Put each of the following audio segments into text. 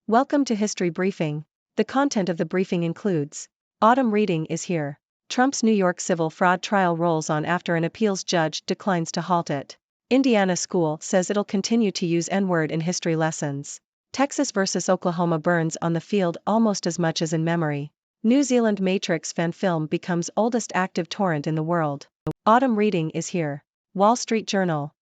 Welcome to History Briefing. The content of the briefing includes: autumn reading is here. Trump's New York civil fraud trial rolls on after an appeals judge declines to halt it. Indiana school says it'll continue to use N-word in history lessons. Texas versus Oklahoma burns on the field almost as much as in memory. New Zealand Matrix fan film becomes oldest active torrent in the world. Autumn reading is here. Wall Street Journal.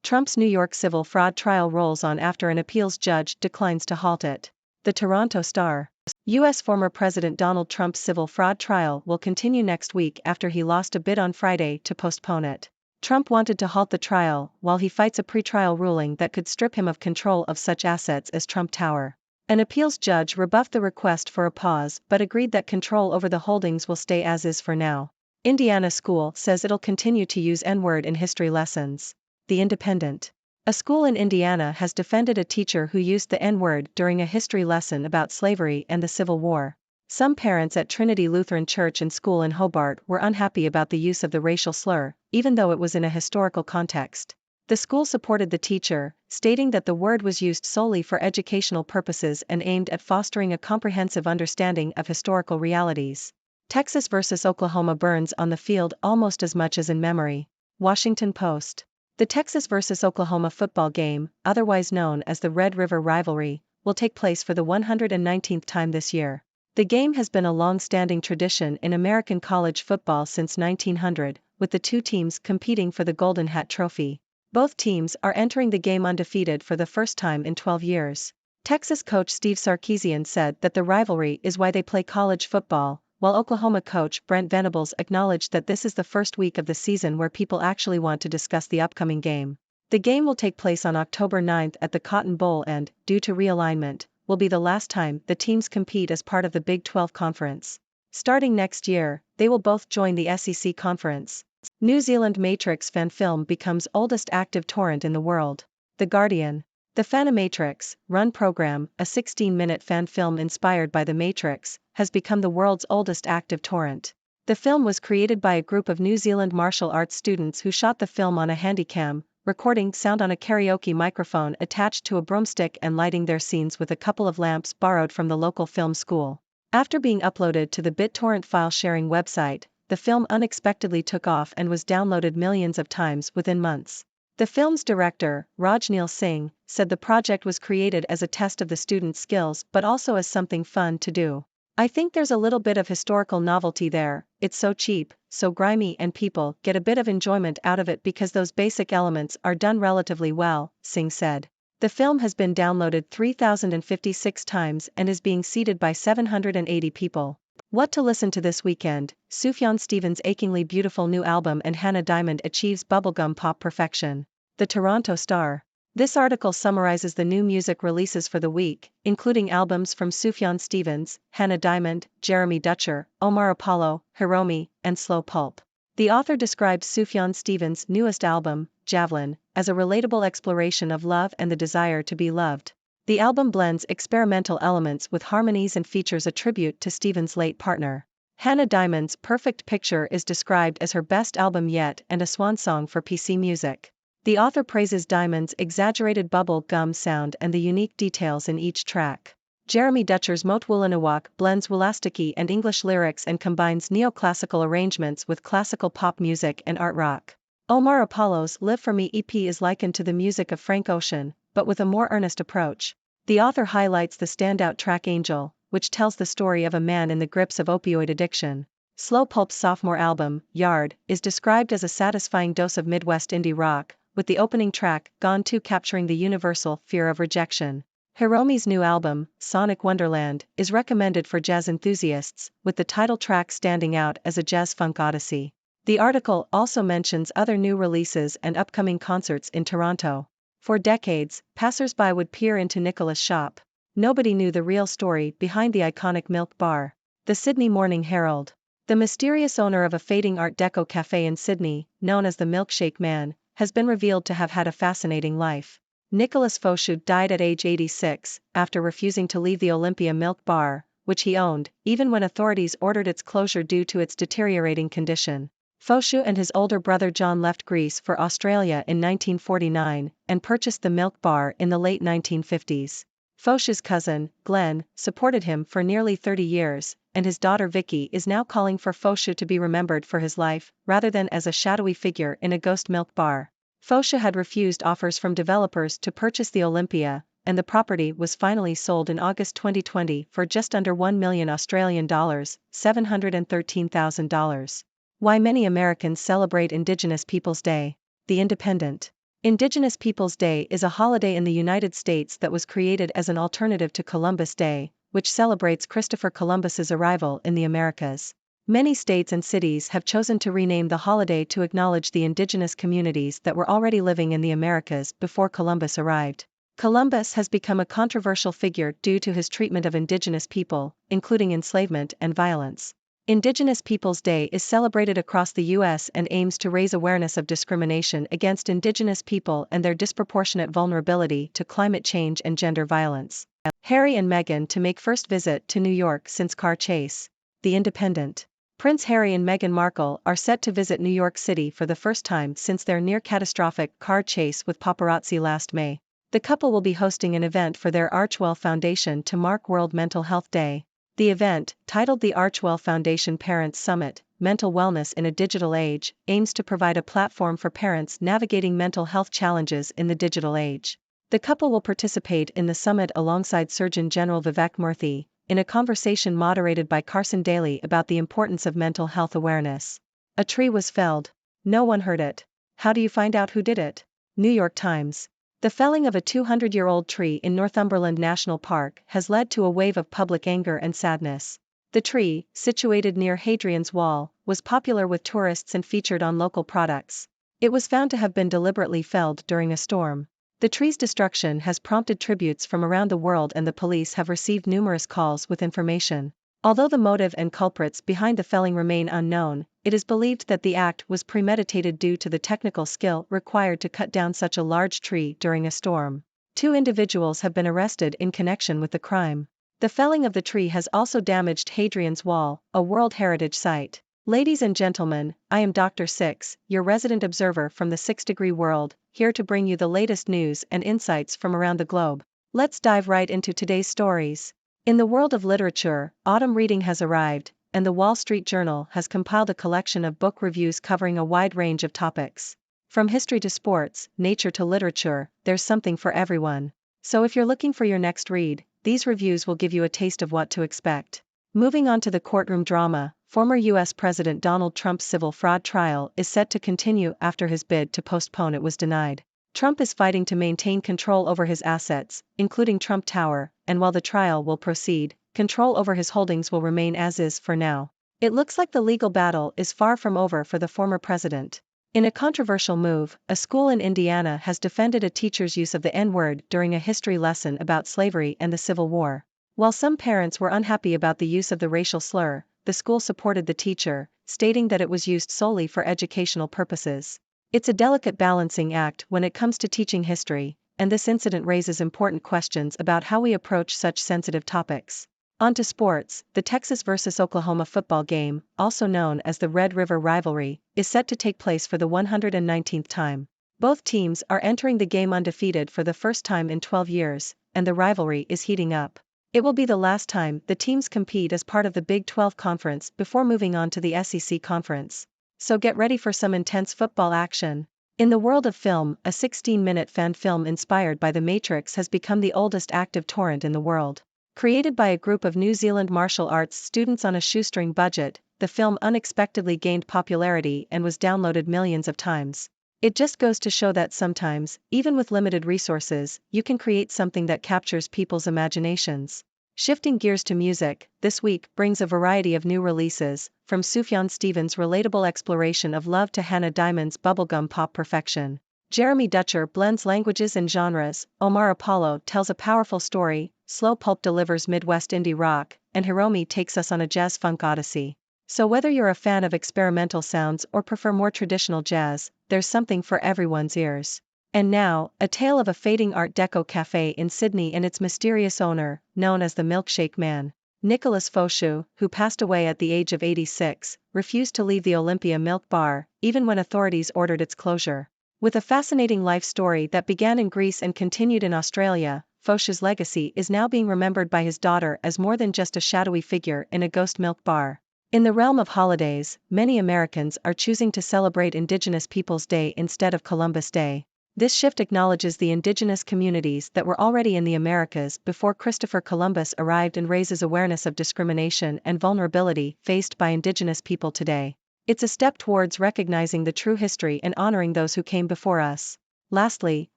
Trump's New York civil fraud trial rolls on after an appeals judge declines to halt it. The Toronto Star. U.S. former President Donald Trump's civil fraud trial will continue next week after he lost a bid on Friday to postpone it. Trump wanted to halt the trial while he fights a pretrial ruling that could strip him of control of such assets as Trump Tower. An appeals judge rebuffed the request for a pause but agreed that control over the holdings will stay as is for now. Indiana school says it'll continue to use N-word in history lessons. The Independent. A school in Indiana has defended a teacher who used the N-word during a history lesson about slavery and the Civil War. Some parents at Trinity Lutheran Church and School in Hobart were unhappy about the use of the racial slur, even though it was in a historical context. The school supported the teacher, stating that the word was used solely for educational purposes and aimed at fostering a comprehensive understanding of historical realities. Texas versus Oklahoma burns on the field almost as much as in memory. Washington Post. The Texas versus Oklahoma football game, otherwise known as the Red River Rivalry, will take place for the 119th time this year. The game has been a long-standing tradition in American college football since 1900, with the two teams competing for the Golden Hat Trophy. Both teams are entering the game undefeated for the first time in 12 years. Texas coach Steve Sarkisian said that the rivalry is why they play college football, while Oklahoma coach Brent Venables acknowledged that this is the first week of the season where people actually want to discuss the upcoming game. The game will take place on October 9 at the Cotton Bowl and, due to realignment, will be the last time the teams compete as part of the Big 12 Conference. Starting next year, they will both join the SEC Conference. New Zealand Matrix fan film becomes oldest active torrent in the world. The Guardian. The Fanimatrix Run program, a 16-minute fan film inspired by The Matrix, has become the world's oldest active torrent. The film was created by a group of New Zealand martial arts students who shot the film on a handycam, recording sound on a karaoke microphone attached to a broomstick and lighting their scenes with a couple of lamps borrowed from the local film school. After being uploaded to the BitTorrent file-sharing website, the film unexpectedly took off and was downloaded millions of times within months. The film's director, Rajneel Singh, said the project was created as a test of the students' skills but also as something fun to do. I think there's a little bit of historical novelty there, it's so cheap, so grimy and people get a bit of enjoyment out of it because those basic elements are done relatively well, Singh said. The film has been downloaded 3,056 times and is being seeded by 780 people. What to listen to this weekend? Sufjan Stevens' achingly beautiful new album and Hannah Diamond achieves bubblegum pop perfection. The Toronto Star. This article summarizes the new music releases for the week, including albums from Sufjan Stevens, Hannah Diamond, Jeremy Dutcher, Omar Apollo, Hiromi, and Slow Pulp. The author describes Sufjan Stevens' newest album, Javelin, as a relatable exploration of love and the desire to be loved. The album blends experimental elements with harmonies and features a tribute to Stevens' late partner. Hannah Diamond's Perfect Picture is described as her best album yet and a swan song for PC music. The author praises Diamond's exaggerated bubble gum sound and the unique details in each track. Jeremy Dutcher's Mot Woolanawak blends Wulastiki and English lyrics and combines neoclassical arrangements with classical pop music and art rock. Omar Apollo's Live For Me EP is likened to the music of Frank Ocean, but with a more earnest approach. The author highlights the standout track Angel, which tells the story of a man in the grips of opioid addiction. Slow Pulp's sophomore album, Yard, is described as a satisfying dose of Midwest indie rock, with the opening track, Gone 2 capturing the universal fear of rejection. Hiromi's new album, Sonic Wonderland, is recommended for jazz enthusiasts, with the title track standing out as a jazz-funk odyssey. The article also mentions other new releases and upcoming concerts in Toronto. For decades, passers-by would peer into Nicola's shop. Nobody knew the real story behind the iconic Milk Bar. The Sydney Morning Herald. The mysterious owner of a fading Art Deco cafe in Sydney, known as the Milkshake Man, has been revealed to have had a fascinating life. Nicholas Faucheux died at age 86, after refusing to leave the Olympia Milk Bar, which he owned, even when authorities ordered its closure due to its deteriorating condition. Foshu and his older brother John left Greece for Australia in 1949 and purchased the milk bar in the late 1950s. Foshu's cousin, Glenn, supported him for nearly 30 years, and his daughter Vicky is now calling for Foshu to be remembered for his life, rather than as a shadowy figure in a ghost milk bar. Foshu had refused offers from developers to purchase the Olympia, and the property was finally sold in August 2020 for just under $1 million Australian dollars, $713,000. Why many Americans celebrate Indigenous Peoples Day. The Independent. Indigenous Peoples Day is a holiday in the United States that was created as an alternative to Columbus Day, which celebrates Christopher Columbus's arrival in the Americas. Many states and cities have chosen to rename the holiday to acknowledge the indigenous communities that were already living in the Americas before Columbus arrived. Columbus has become a controversial figure due to his treatment of indigenous people, including enslavement and violence. Indigenous Peoples Day is celebrated across the U.S. and aims to raise awareness of discrimination against indigenous people and their disproportionate vulnerability to climate change and gender violence. Harry and Meghan to make first visit to New York since car chase. The Independent. Prince Harry and Meghan Markle are set to visit New York City for the first time since their near-catastrophic car chase with paparazzi last May. The couple will be hosting an event for their Archewell Foundation to mark World Mental Health Day. The event, titled the Archewell Foundation Parents Summit, Mental Wellness in a Digital Age, aims to provide a platform for parents navigating mental health challenges in the digital age. The couple will participate in the summit alongside Surgeon General Vivek Murthy, in a conversation moderated by Carson Daly about the importance of mental health awareness. A tree was felled. No one heard it. How do you find out who did it? New York Times. The felling of a 200-year-old tree in Northumberland National Park has led to a wave of public anger and sadness. The tree, situated near Hadrian's Wall, was popular with tourists and featured on local products. It was found to have been deliberately felled during a storm. The tree's destruction has prompted tributes from around the world, and the police have received numerous calls with information. Although the motive and culprits behind the felling remain unknown, it is believed that the act was premeditated due to the technical skill required to cut down such a large tree during a storm. 2 individuals have been arrested in connection with the crime. The felling of the tree has also damaged Hadrian's Wall, a World Heritage Site. Ladies and gentlemen, I am Dr. Six, your resident observer from the 6-degree world, here to bring you the latest news and insights from around the globe. Let's dive right into today's stories. In the world of literature, autumn reading has arrived, and the Wall Street Journal has compiled a collection of book reviews covering a wide range of topics. From history to sports, nature to literature, there's something for everyone. So if you're looking for your next read, these reviews will give you a taste of what to expect. Moving on to the courtroom drama, former U.S. President Donald Trump's civil fraud trial is set to continue after his bid to postpone it was denied. Trump is fighting to maintain control over his assets, including Trump Tower, and while the trial will proceed, control over his holdings will remain as is for now. It looks like the legal battle is far from over for the former president. In a controversial move, a school in Indiana has defended a teacher's use of the N-word during a history lesson about slavery and the Civil War. While some parents were unhappy about the use of the racial slur, the school supported the teacher, stating that it was used solely for educational purposes. It's a delicate balancing act when it comes to teaching history, and this incident raises important questions about how we approach such sensitive topics. On to sports, the Texas vs. Oklahoma football game, also known as the Red River Rivalry, is set to take place for the 119th time. Both teams are entering the game undefeated for the first time in 12 years, and the rivalry is heating up. It will be the last time the teams compete as part of the Big 12 Conference before moving on to the SEC Conference. So get ready for some intense football action. In the world of film, a 16-minute fan film inspired by The Matrix has become the oldest active torrent in the world. Created by a group of New Zealand martial arts students on a shoestring budget, the film unexpectedly gained popularity and was downloaded millions of times. It just goes to show that sometimes, even with limited resources, you can create something that captures people's imaginations. Shifting gears to music, this week brings a variety of new releases, from Sufjan Stevens' relatable exploration of love to Hannah Diamond's bubblegum pop perfection. Jeremy Dutcher blends languages and genres, Omar Apollo tells a powerful story, Slow Pulp delivers Midwest indie rock, and Hiromi takes us on a jazz-funk odyssey. So whether you're a fan of experimental sounds or prefer more traditional jazz, there's something for everyone's ears. And now, a tale of a fading Art Deco cafe in Sydney and its mysterious owner, known as the Milkshake Man. Nicholas Foshu, who passed away at the age of 86, refused to leave the Olympia milk bar, even when authorities ordered its closure. With a fascinating life story that began in Greece and continued in Australia, Foshu's legacy is now being remembered by his daughter as more than just a shadowy figure in a ghost milk bar. In the realm of holidays, many Americans are choosing to celebrate Indigenous Peoples Day instead of Columbus Day. This shift acknowledges the indigenous communities that were already in the Americas before Christopher Columbus arrived and raises awareness of discrimination and vulnerability faced by indigenous people today. It's a step towards recognizing the true history and honoring those who came before us. Lastly,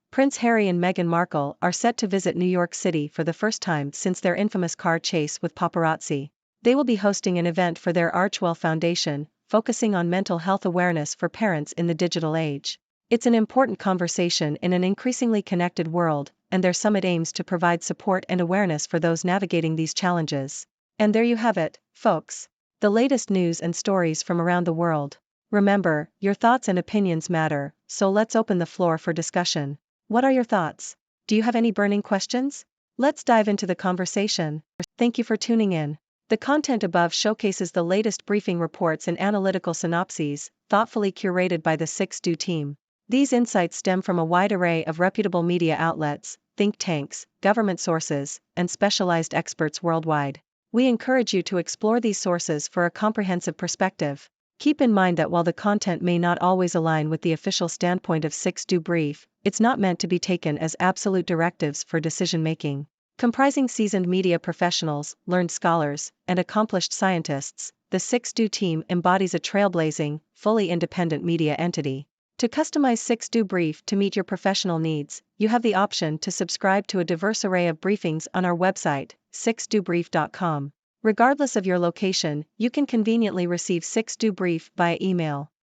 Prince Harry and Meghan Markle are set to visit New York City for the first time since their infamous car chase with paparazzi. They will be hosting an event for their Archwell Foundation, focusing on mental health awareness for parents in the digital age. It's an important conversation in an increasingly connected world, and their summit aims to provide support and awareness for those navigating these challenges. And there you have it, folks. The latest news and stories from around the world. Remember, your thoughts and opinions matter, so let's open the floor for discussion. What are your thoughts? Do you have any burning questions? Let's dive into the conversation. Thank you for tuning in. The content above showcases the latest briefing reports and analytical synopses, thoughtfully curated by the 6Do team. These insights stem from a wide array of reputable media outlets, think tanks, government sources, and specialized experts worldwide. We encourage you to explore these sources for a comprehensive perspective. Keep in mind that while the content may not always align with the official standpoint of 6Do Brief, it's not meant to be taken as absolute directives for decision-making. Comprising seasoned media professionals, learned scholars, and accomplished scientists, the 6Do team embodies a trailblazing, fully independent media entity. To customize 6Do Brief to meet your professional needs, you have the option to subscribe to a diverse array of briefings on our website, 6dobrief.com. Regardless of your location, you can conveniently receive 6Do Brief via email.